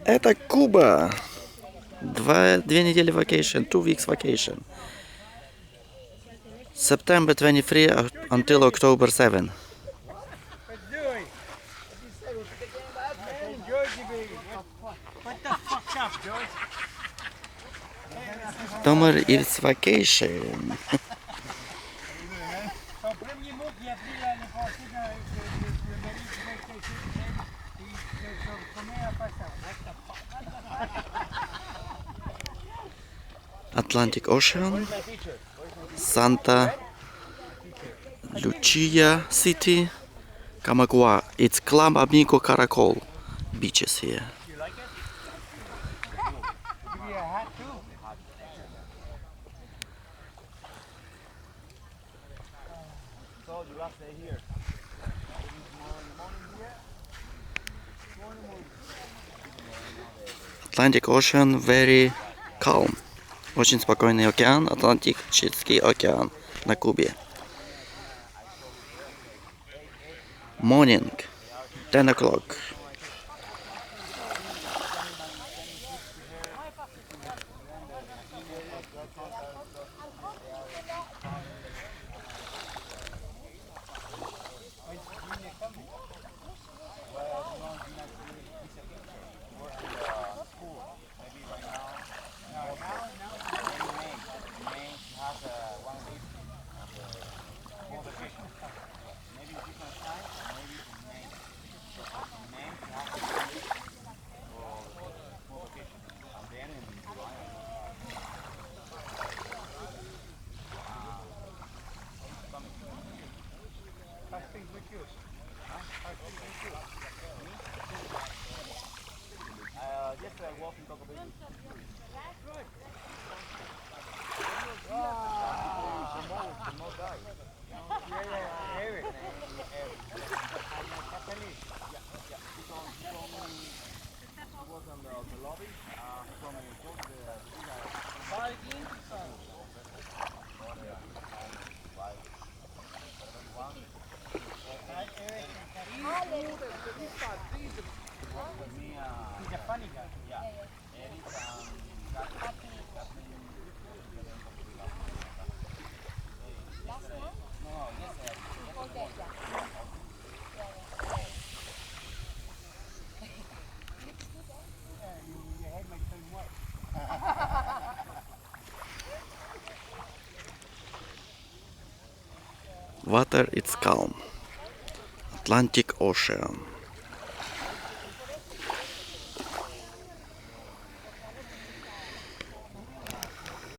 Это Куба. Две недели vacation, 2 weeks vacation. September 23 until October 7. Summer is vacation. Atlantic Ocean, Santa Lucia City, Camagua. It's Club Amigo Caracol beaches here. Atlantic Ocean very calm. Очень спокойный океан, Атлантический океан на Кубе. Morning, 10 o'clock. Water is calm. Atlantic Ocean.